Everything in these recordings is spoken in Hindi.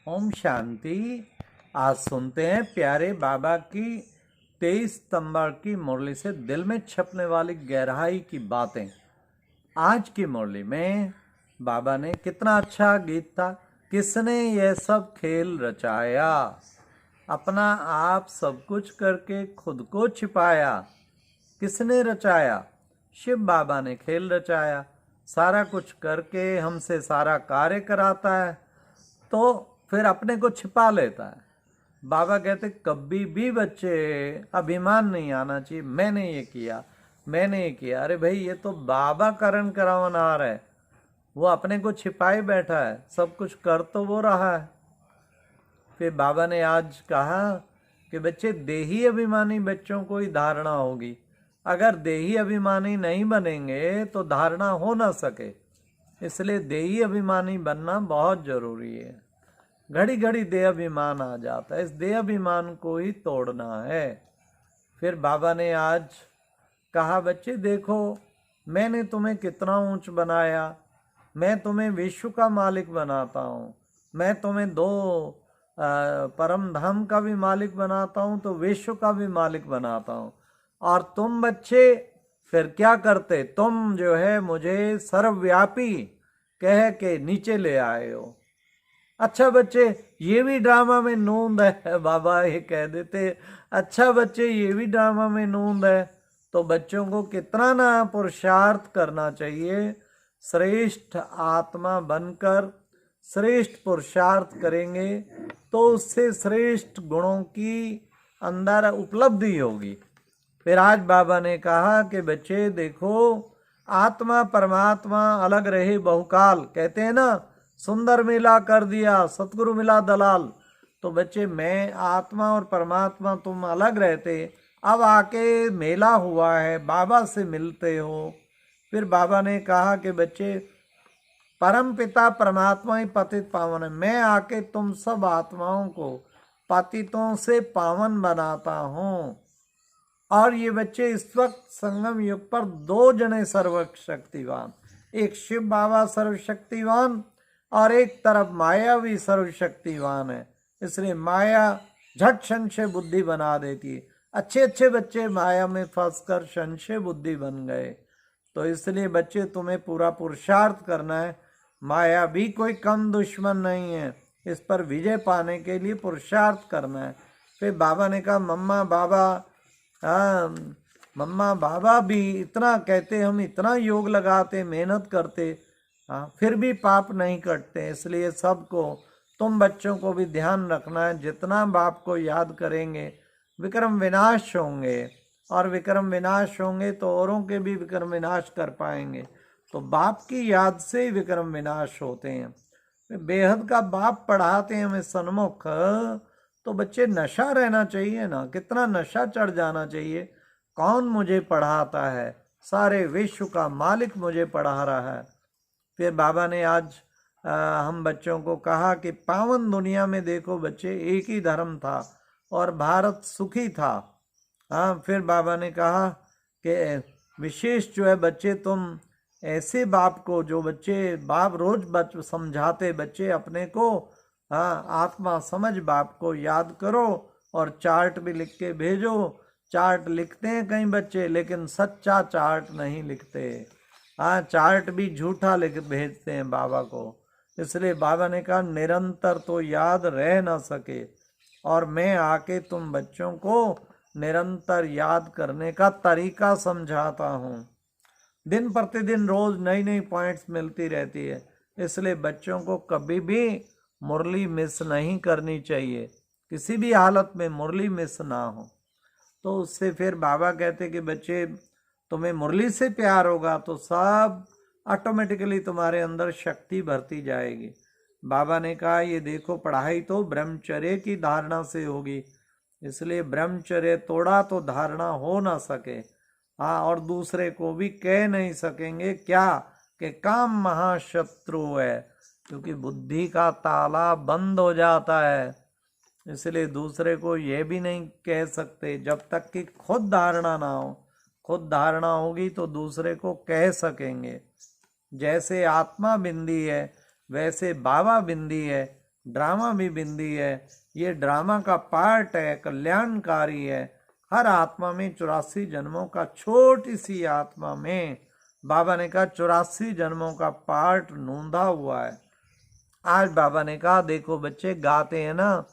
ओम शांति। आज सुनते हैं प्यारे बाबा की 23 सितंबर की मुरली से दिल में छपने वाली गहराई की बातें। आज की मुरली में बाबा ने कितना अच्छा गीत था, किसने यह सब खेल रचाया, अपना आप सब कुछ करके खुद को छिपाया। किसने रचाया? शिव बाबा ने खेल रचाया। सारा कुछ करके हमसे सारा कार्य कराता है, तो फिर अपने को छिपा लेता है। बाबा कहते कभी भी बच्चे अभिमान नहीं आना चाहिए, मैंने ये किया, मैंने ये किया। अरे भाई, ये तो बाबा करण करावनहार है, वो अपने को छिपाए बैठा है, सब कुछ कर तो वो रहा है। फिर बाबा ने आज कहा कि बच्चे, देही अभिमानी बच्चों को ही धारणा होगी। अगर देही अभिमानी नहीं बनेंगे तो धारणा हो ना सके, इसलिए देही अभिमानी बनना बहुत जरूरी है। घड़ी घड़ी देह अभिमान आ जाता है, इस देह अभिमान को ही तोड़ना है। फिर बाबा ने आज कहा, बच्चे देखो, मैंने तुम्हें कितना ऊंच बनाया, मैं तुम्हें विश्व का मालिक बनाता हूँ। मैं तुम्हें दो परम धाम का भी मालिक बनाता हूँ, तो विश्व का भी मालिक बनाता हूँ। और तुम बच्चे फिर क्या करते? तुम जो है मुझे सर्वव्यापी कह के नीचे ले आए हो। अच्छा बच्चे, ये भी ड्रामा में नूंद है, बाबा ये कह देते। अच्छा बच्चे, ये भी ड्रामा में नूंद है। तो बच्चों को कितना ना पुरुषार्थ करना चाहिए। श्रेष्ठ आत्मा बनकर श्रेष्ठ पुरुषार्थ करेंगे तो उससे श्रेष्ठ गुणों की अंदर उपलब्धि होगी। फिर आज बाबा ने कहा कि बच्चे देखो, आत्मा परमात्मा अलग रहे बहुकाल, कहते हैं ना, सुंदर मिला कर दिया सतगुरु मिला दलाल। तो बच्चे, मैं आत्मा और परमात्मा तुम अलग रहते, अब आके मेला हुआ है, बाबा से मिलते हो। फिर बाबा ने कहा कि बच्चे, परम पिता परमात्मा ही पतित पावन है, मैं आके तुम सब आत्माओं को पतितों से पावन बनाता हूँ। और ये बच्चे, इस वक्त संगम युग पर दो जने सर्वशक्तिवान, एक शिव बाबा सर्वशक्तिवान और एक तरफ माया भी सर्वशक्तिवान है। इसलिए माया झट संशय बुद्धि बना देती है। अच्छे अच्छे बच्चे माया में फंसकर संशय बुद्धि बन गए। तो इसलिए बच्चे, तुम्हें पूरा पुरुषार्थ करना है। माया भी कोई कम दुश्मन नहीं है, इस पर विजय पाने के लिए पुरुषार्थ करना है। फिर बाबा ने कहा, मम्मा बाबा, हाँ, मम्मा बाबा भी इतना कहते, हम इतना योग लगाते, मेहनत करते, हाँ, फिर भी पाप नहीं कटते। इसलिए सबको, तुम बच्चों को भी ध्यान रखना है, जितना बाप को याद करेंगे विक्रम विनाश होंगे, और विक्रम विनाश होंगे तो औरों के भी विक्रम विनाश कर पाएंगे। तो बाप की याद से ही विक्रम विनाश होते हैं। बेहद का बाप पढ़ाते हैं हमें सन्मुख, तो बच्चे नशा रहना चाहिए ना, कितना नशा चढ़ जाना चाहिए। कौन मुझे पढ़ाता है? सारे विश्व का मालिक मुझे पढ़ा रहा है। फिर बाबा ने आज हम बच्चों को कहा कि पावन दुनिया में देखो बच्चे, एक ही धर्म था और भारत सुखी था। हाँ, फिर बाबा ने कहा कि विशेष जो है बच्चे, तुम ऐसे बाप को, जो बच्चे बाप रोज समझाते बच्चे अपने को, हाँ, आत्मा समझ बाप को याद करो और चार्ट भी लिख के भेजो। चार्ट लिखते हैं कई बच्चे, लेकिन सच्चा चार्ट नहीं लिखते। हाँ, चार्ट भी झूठा लिख भेजते हैं बाबा को। इसलिए बाबा ने कहा, निरंतर तो याद रह ना सके, और मैं आके तुम बच्चों को निरंतर याद करने का तरीका समझाता हूँ। दिन प्रतिदिन रोज नई नई पॉइंट्स मिलती रहती है, इसलिए बच्चों को कभी भी मुरली मिस नहीं करनी चाहिए, किसी भी हालत में मुरली मिस ना हो। तो उससे फिर बाबा कहते कि बच्चे, तुम्हें मुरली से प्यार होगा तो सब ऑटोमेटिकली तुम्हारे अंदर शक्ति भरती जाएगी। बाबा ने कहा, ये देखो, पढ़ाई तो ब्रह्मचर्य की धारणा से होगी, इसलिए ब्रह्मचर्य तोड़ा तो धारणा हो ना सके। हाँ, और दूसरे को भी कह नहीं सकेंगे क्या कि काम महाशत्रु है, क्योंकि बुद्धि का ताला बंद हो जाता है। इसलिए दूसरे को यह भी नहीं कह सकते जब तक कि खुद धारणा ना हो। खुद धारणा होगी तो दूसरे को कह सकेंगे। जैसे आत्मा बिंदी है, वैसे बाबा बिंदी है, ड्रामा भी बिंदी है, ये ड्रामा का पार्ट है, कल्याणकारी है। हर आत्मा में 84 जन्मों का, छोटी सी आत्मा में बाबा ने कहा 84 जन्मों का पार्ट नूंदा हुआ है। आज बाबा ने कहा देखो बच्चे गाते हैं ना,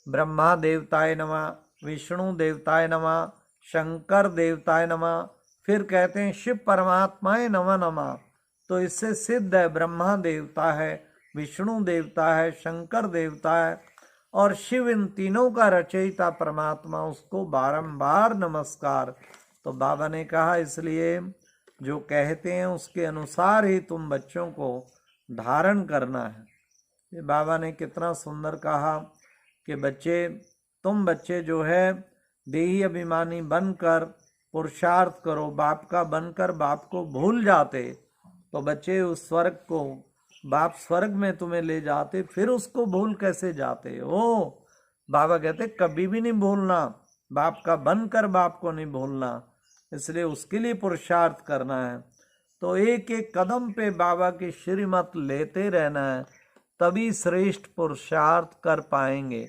ब्रह्मा देवताय नमः, विष्णु देवताय नमः, शंकर देवताय नमः, फिर कहते हैं शिव परमात्माय नमः नमः। तो इससे सिद्ध है ब्रह्मा देवता है, विष्णु देवता है, शंकर देवता है और शिव, इन तीनों का रचयिता परमात्मा, उसको बारंबार नमस्कार। तो बाबा ने कहा इसलिए जो कहते हैं उसके अनुसार ही तुम बच्चों को धारण करना है। ये बाबा ने कितना सुंदर कहा कि बच्चे, तुम बच्चे जो है देही अभिमानी बनकर पुरुषार्थ करो, बाप का बनकर बाप को भूल जाते तो बच्चे उस स्वर्ग को, बाप स्वर्ग में तुम्हें ले जाते, फिर उसको भूल कैसे जाते हो। बाबा कहते कभी भी नहीं भूलना, बाप का बनकर बाप को नहीं भूलना, इसलिए उसके लिए पुरुषार्थ करना है। तो एक एक कदम पे बाबा की श्रीमत लेते रहना है, तभी श्रेष्ठ पुरुषार्थ कर पाएंगे,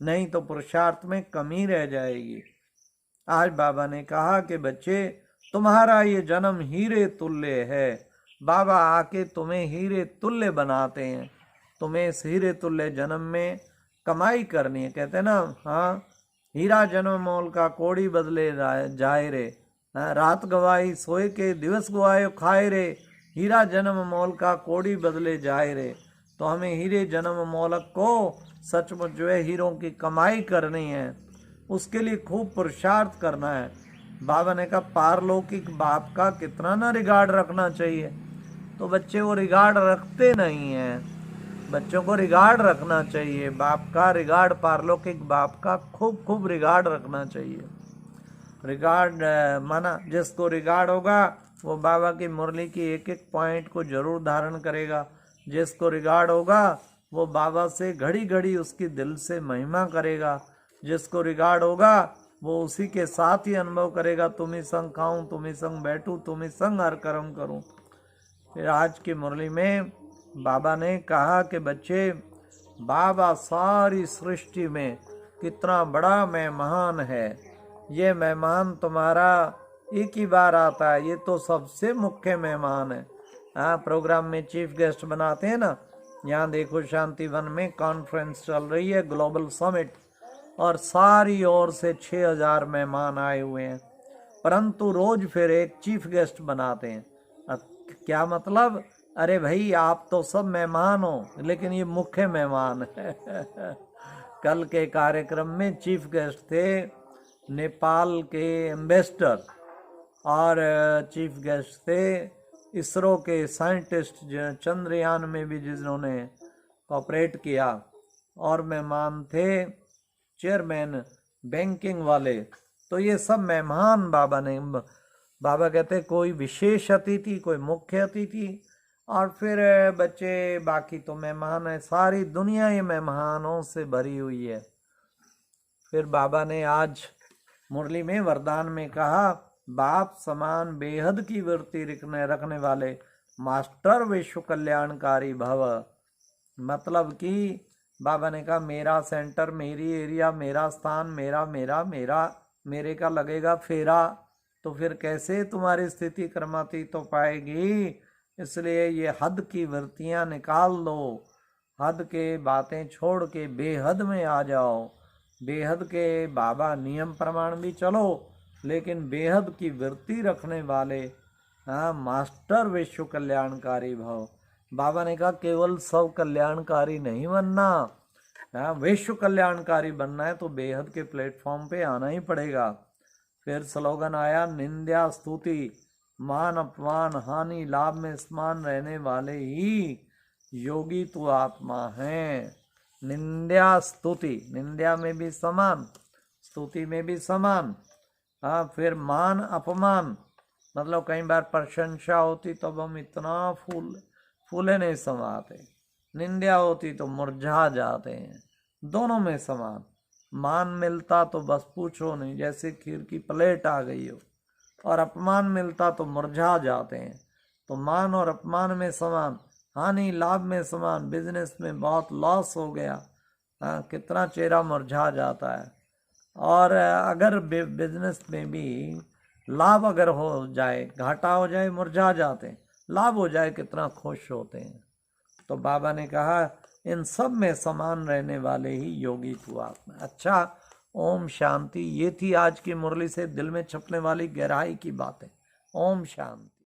नहीं तो पुरुषार्थ में कमी रह जाएगी। आज बाबा ने कहा कि बच्चे तुम्हारा ये जन्म हीरे तुल्य है, बाबा आके तुम्हें हीरे तुल्य बनाते हैं, तुम्हें इस हीरे तुल्य जन्म में कमाई करनी है। कहते हैं ना, हाँ हीरा जन्म मोल का कोड़ी बदले जाए रे, रात गवाई सोए के दिवस गवाए खाए रे, हीरा जन्म मोल का कोड़ी बदले जाए रे। तो हमें हीरे जन्म मोलक को सचमुच जो है हीरों की कमाई करनी है, उसके लिए खूब पुरुषार्थ करना है। बाबा ने कहा पारलौकिक बाप का कितना ना रिगार्ड रखना चाहिए, तो बच्चे वो रिगार्ड रखते नहीं हैं। बच्चों को रिगार्ड रखना चाहिए, बाप का रिगार्ड, पारलौकिक बाप का खूब खूब रिगार्ड रखना चाहिए। रिगार्ड माना जिसको रिगार्ड होगा वो बाबा की मुरली की एक एक पॉइंट को जरूर धारण करेगा, जिसको रिगार्ड होगा वो बाबा से घड़ी घड़ी उसकी दिल से महिमा करेगा, जिसको रिगार्ड होगा वो उसी के साथ ही अनुभव करेगा, तुम ही संग खाऊं, तुम ही संग बैठूं, तुम ही संग हर कर्म करूं। फिर आज की मुरली में बाबा ने कहा कि बच्चे, बाबा सारी सृष्टि में कितना बड़ा मेहमान है, ये मेहमान तुम्हारा एक ही बार आता है, ये तो सबसे मुख्य मेहमान है। हाँ, प्रोग्राम में चीफ गेस्ट बनाते हैं ना, यहाँ देखो शांतिवन में कॉन्फ्रेंस चल रही है, ग्लोबल समिट, और सारी ओर से 6000 मेहमान आए हुए हैं, परंतु रोज फिर एक चीफ गेस्ट बनाते हैं। क्या मतलब? अरे भाई आप तो सब मेहमान हो, लेकिन ये मुख्य मेहमान है। कल के कार्यक्रम में चीफ गेस्ट थे नेपाल के एम्बेसडर, और चीफ गेस्ट थे इसरो के साइंटिस्ट, चंद्रयान में भी जिन्होंने कोऑपरेट किया, और मेहमान थे चेयरमैन बैंकिंग वाले। तो ये सब मेहमान बाबा कहते कोई विशेष अतिथि, कोई मुख्य अतिथि, और फिर बच्चे बाकी तो मेहमान है, सारी दुनिया ये मेहमानों से भरी हुई है। फिर बाबा ने आज मुरली में वरदान में कहा, बाप समान बेहद की वृत्ति रखने वाले मास्टर विश्व कल्याणकारी भव। मतलब कि बाबा ने कहा मेरा सेंटर, मेरी एरिया, मेरा स्थान, मेरा मेरा मेरा मेरे का लगेगा फेरा, तो फिर कैसे तुम्हारी स्थिति कर्मातीत तो पाएगी। इसलिए ये हद की वृत्तियां निकाल दो, हद के बातें छोड़ के बेहद में आ जाओ। बेहद के बाबा नियम प्रमाण भी चलो, लेकिन बेहद की वृत्ति रखने वाले, हाँ, मास्टर विश्व कल्याणकारी भव। बाबा ने कहा केवल सब कल्याणकारी नहीं बनना, हाँ, विश्व कल्याणकारी बनना है तो बेहद के प्लेटफॉर्म पे आना ही पड़ेगा। फिर स्लोगन आया, निंदा स्तुति मान अपमान हानि लाभ में समान रहने वाले ही योगी तू आत्मा है। निंदा स्तुति, निंदा में भी समान, स्तुति में भी समान। हाँ, फिर मान अपमान, मतलब कई बार प्रशंसा होती तब हम इतना फूले नहीं समाते, निंदा होती तो मुरझा जाते हैं, दोनों में समान। मान मिलता तो बस पूछो नहीं, जैसे खीर की प्लेट आ गई हो, और अपमान मिलता तो मुरझा जाते हैं। तो मान और अपमान में समान, हानि लाभ में समान, बिजनेस में बहुत लॉस हो गया, कितना चेहरा मुरझा जाता है। और अगर बिजनेस में भी लाभ अगर हो जाए, घाटा हो जाए मुरझा जाते हैं, लाभ हो जाए कितना खुश होते हैं। तो बाबा ने कहा इन सब में समान रहने वाले ही योगी तू आत्मा। अच्छा, ओम शांति। ये थी आज की मुरली से दिल में छपने वाली गहराई की बातें। ओम शांति।